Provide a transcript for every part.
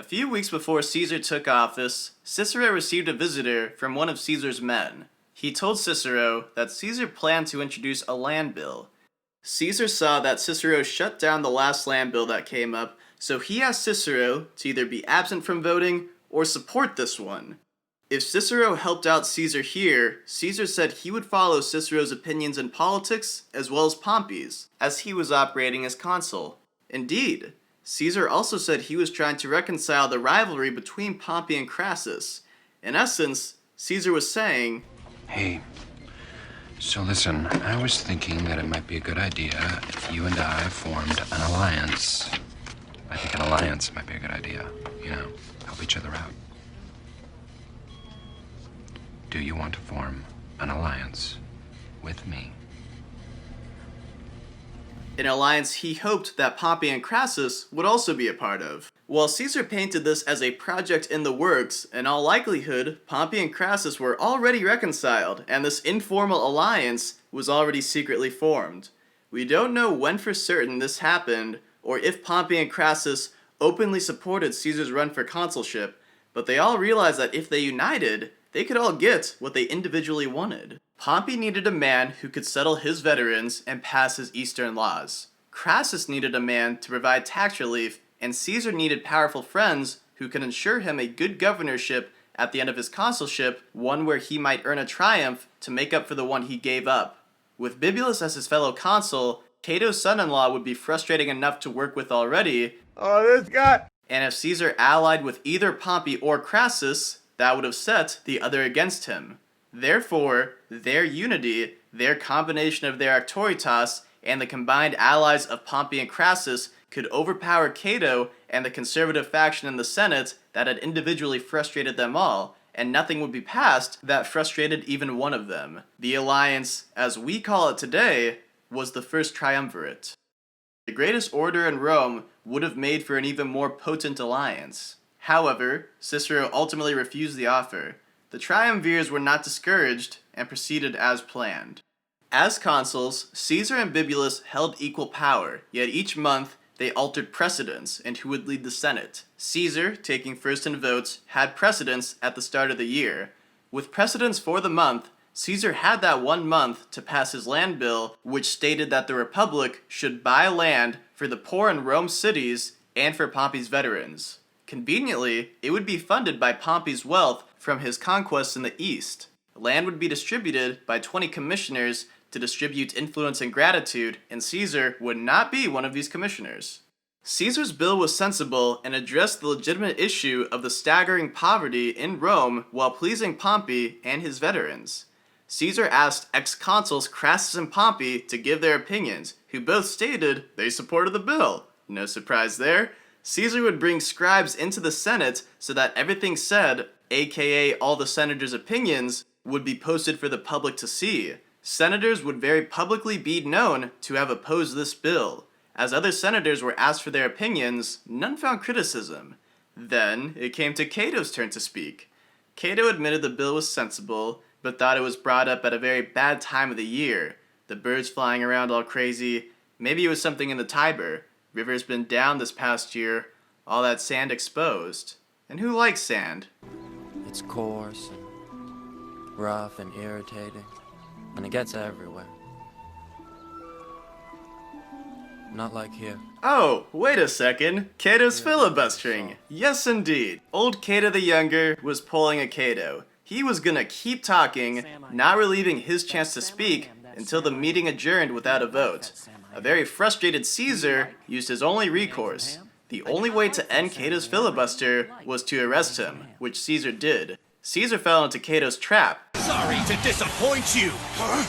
A few weeks before Caesar took office, Cicero received a visitor from one of Caesar's men. He told Cicero that Caesar planned to introduce a land bill. Caesar saw that Cicero shut down the last land bill that came up, so he asked Cicero to either be absent from voting or support this one. If Cicero helped out Caesar here, Caesar said he would follow Cicero's opinions in politics as well as Pompey's, as he was operating as consul. Indeed, Caesar also said he was trying to reconcile the rivalry between Pompey and Crassus. In essence, Caesar was saying, Hey, so listen, I was thinking that it might be a good idea if you and I formed an alliance. I think an alliance might be a good idea. Help each other out. Do you want to form an alliance with me? an alliance he hoped that Pompey and Crassus would also be a part of. While Caesar painted this as a project in the works, in all likelihood, Pompey and Crassus were already reconciled, and this informal alliance was already secretly formed. We don't know when for certain this happened, or if Pompey and Crassus openly supported Caesar's run for consulship, but they all realized that if they united, they could all get what they individually wanted. Pompey needed a man who could settle his veterans and pass his Eastern laws. Crassus needed a man to provide tax relief, and Caesar needed powerful friends who could ensure him a good governorship at the end of his consulship, one where he might earn a triumph to make up for the one he gave up. With Bibulus as his fellow consul, Cato's son-in-law would be frustrating enough to work with already. Oh, this guy! And if Caesar allied with either Pompey or Crassus, that would have set the other against him. Therefore, their unity, their combination of their auctoritas, and the combined allies of Pompey and Crassus could overpower Cato and the conservative faction in the Senate that had individually frustrated them all, and nothing would be passed that frustrated even one of them. The alliance, as we call it today, was the First Triumvirate. The greatest order in Rome would have made for an even more potent alliance. However, Cicero ultimately refused the offer. The Triumvirs were not discouraged and proceeded as planned. As consuls, Caesar and Bibulus held equal power, yet each month they altered precedence and who would lead the Senate. Caesar, taking first in votes, had precedence at the start of the year. With precedence for the month, Caesar had that 1 month to pass his land bill, which stated that the Republic should buy land for the poor in Rome's cities and for Pompey's veterans. Conveniently, it would be funded by Pompey's wealth from his conquests in the east. Land would be distributed by 20 commissioners to distribute influence and gratitude, and Caesar would not be one of these commissioners. Caesar's bill was sensible and addressed the legitimate issue of the staggering poverty in Rome while pleasing Pompey and his veterans. Caesar asked ex-consuls Crassus and Pompey to give their opinions, who both stated they supported the bill. No surprise there. Caesar would bring scribes into the Senate so that everything said, aka all the senators' opinions, would be posted for the public to see. Senators would very publicly be known to have opposed this bill. As other senators were asked for their opinions, none found criticism. Then it came to Cato's turn to speak. Cato admitted the bill was sensible, but thought it was brought up at a very bad time of the year. The birds flying around all crazy. Maybe it was something in the Tiber. River's been down this past year. All that sand exposed. And who likes sand? It's coarse and rough and irritating, and it gets everywhere. Not like here. Oh, wait a second. Cato's filibustering. Yes, indeed. Old Cato the Younger was pulling a Cato. He was gonna keep talking, not relieving his chance to speak until the meeting adjourned without a vote. A very frustrated Caesar used his only recourse. The only way to end Cato's filibuster was to arrest him, which Caesar did. Caesar fell into Cato's trap. Sorry to disappoint you. Huh?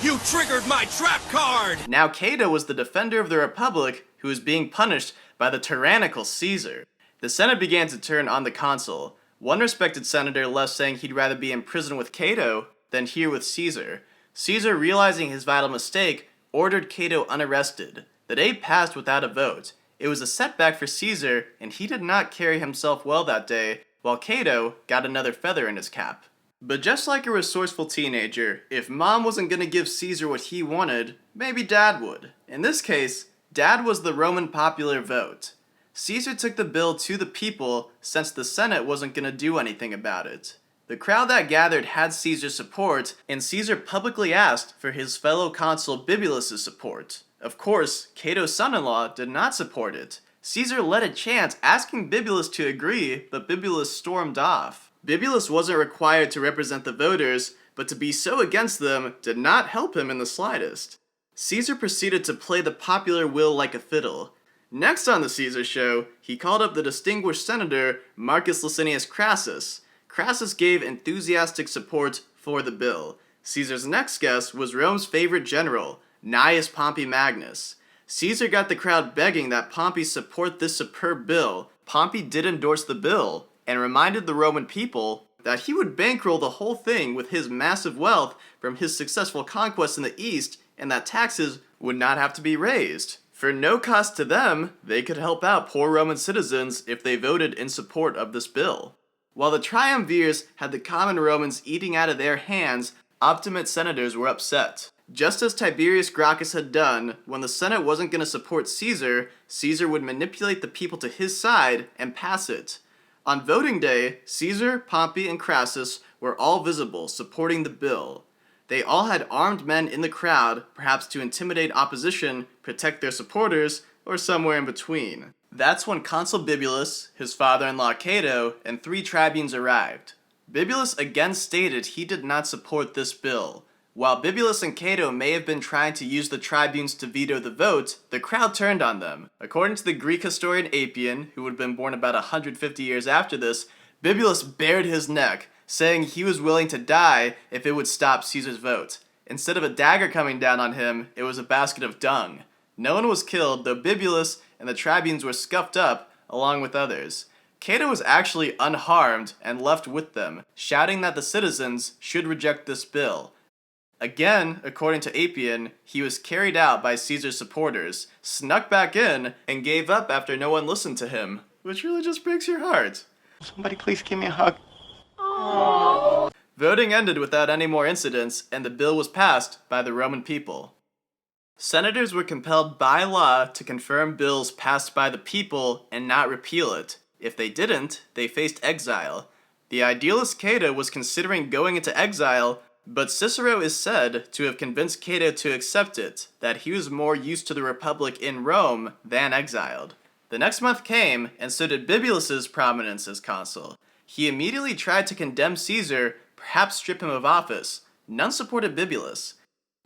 You triggered my trap card! Now Cato was the defender of the Republic who was being punished by the tyrannical Caesar. The Senate began to turn on the consul. One respected senator left saying he'd rather be in prison with Cato than here with Caesar. Caesar, realizing his vital mistake, ordered Cato unarrested. The day passed without a vote. It was a setback for Caesar, and he did not carry himself well that day, while Cato got another feather in his cap. But just like a resourceful teenager, if mom wasn't gonna give Caesar what he wanted, maybe dad would. In this case, dad was the Roman popular vote. Caesar took the bill to the people since the Senate wasn't going to do anything about it. The crowd that gathered had Caesar's support, and Caesar publicly asked for his fellow consul Bibulus' support. Of course, Cato's son-in-law did not support it. Caesar led a chant asking Bibulus to agree, but Bibulus stormed off. Bibulus wasn't required to represent the voters, but to be so against them did not help him in the slightest. Caesar proceeded to play the popular will like a fiddle. Next on the Caesar show, he called up the distinguished senator Marcus Licinius Crassus. Crassus gave enthusiastic support for the bill. Caesar's next guest was Rome's favorite general, Gnaeus Pompey Magnus. Caesar got the crowd begging that Pompey support this superb bill. Pompey did endorse the bill, and reminded the Roman people that he would bankroll the whole thing with his massive wealth from his successful conquests in the East, and that taxes would not have to be raised. For no cost to them, they could help out poor Roman citizens if they voted in support of this bill. While the Triumvirs had the common Romans eating out of their hands, Optimate senators were upset. Just as Tiberius Gracchus had done, when the Senate wasn't going to support Caesar, Caesar would manipulate the people to his side and pass it. On voting day, Caesar, Pompey, and Crassus were all visible, supporting the bill. They all had armed men in the crowd, perhaps to intimidate opposition, protect their supporters, or somewhere in between. That's when Consul Bibulus, his father-in-law Cato, and 3 tribunes arrived. Bibulus again stated he did not support this bill. While Bibulus and Cato may have been trying to use the tribunes to veto the vote, the crowd turned on them. According to the Greek historian Appian, who would have been born about 150 years after this, Bibulus bared his neck, saying he was willing to die if it would stop Caesar's vote. Instead of a dagger coming down on him, it was a basket of dung. No one was killed, though Bibulus and the tribunes were scuffed up, along with others. Cato was actually unharmed and left with them, shouting that the citizens should reject this bill. Again, according to Appian, he was carried out by Caesar's supporters, snuck back in, and gave up after no one listened to him, which really just breaks your heart. Somebody please give me a hug. Aww. Voting ended without any more incidents, and the bill was passed by the Roman people. Senators were compelled by law to confirm bills passed by the people and not repeal it. If they didn't, they faced exile. The idealist Cato was considering going into exile, but Cicero is said to have convinced Cato to accept it, that he was more used to the Republic in Rome than exiled. The next month came, and so did Bibulus's prominence as consul. He immediately tried to condemn Caesar, perhaps strip him of office. None supported Bibulus.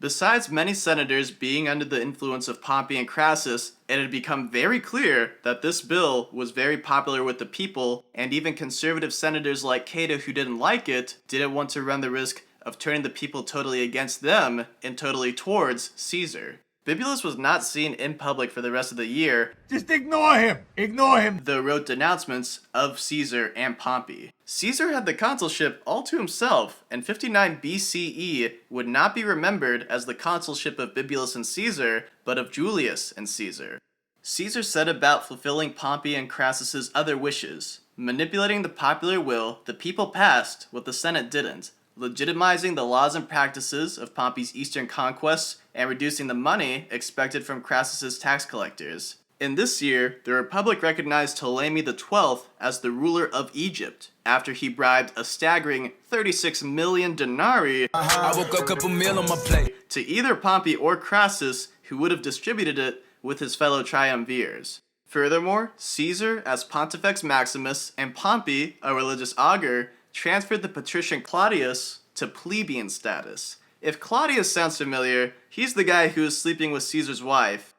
Besides many senators being under the influence of Pompey and Crassus, it had become very clear that this bill was very popular with the people, and even conservative senators like Cato who didn't like it didn't want to run the risk of turning the people totally against them and totally towards Caesar. Bibulus was not seen in public for the rest of the year. Just ignore him! Ignore him! Though wrote denouncements of Caesar and Pompey. Caesar had the consulship all to himself, and 59 BCE would not be remembered as the consulship of Bibulus and Caesar, but of Julius and Caesar. Caesar set about fulfilling Pompey and Crassus's other wishes, manipulating the popular will the people passed what the Senate didn't, legitimizing the laws and practices of Pompey's eastern conquests, and reducing the money expected from Crassus's tax collectors. In this year, the Republic recognized Ptolemy XII as the ruler of Egypt, after he bribed a staggering 36 million denarii I woke up a couple meal on my plate. to either Pompey or Crassus, who would have distributed it with his fellow triumvirs. Furthermore, Caesar, as Pontifex Maximus, and Pompey, a religious augur, transferred the patrician Claudius to plebeian status. If Claudius sounds familiar, he's the guy who was sleeping with Caesar's wife,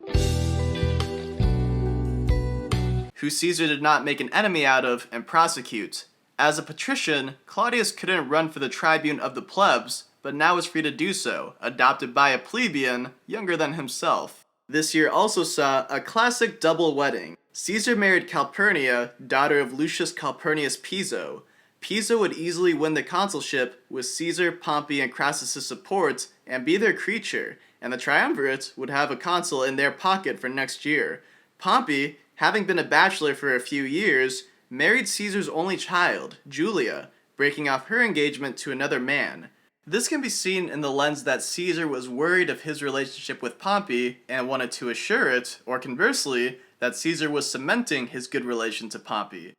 who Caesar did not make an enemy out of and prosecute. As a patrician, Claudius couldn't run for the tribune of the plebs, but now is free to do so, adopted by a plebeian younger than himself. This year also saw a classic double wedding. Caesar married Calpurnia, daughter of Lucius Calpurnius Piso. Piso would easily win the consulship with Caesar, Pompey, and Crassus' support and be their creature, and the Triumvirate would have a consul in their pocket for next year. Pompey, having been a bachelor for a few years, married Caesar's only child, Julia, breaking off her engagement to another man. This can be seen in the lens that Caesar was worried of his relationship with Pompey and wanted to assure it, or conversely, that Caesar was cementing his good relation to Pompey.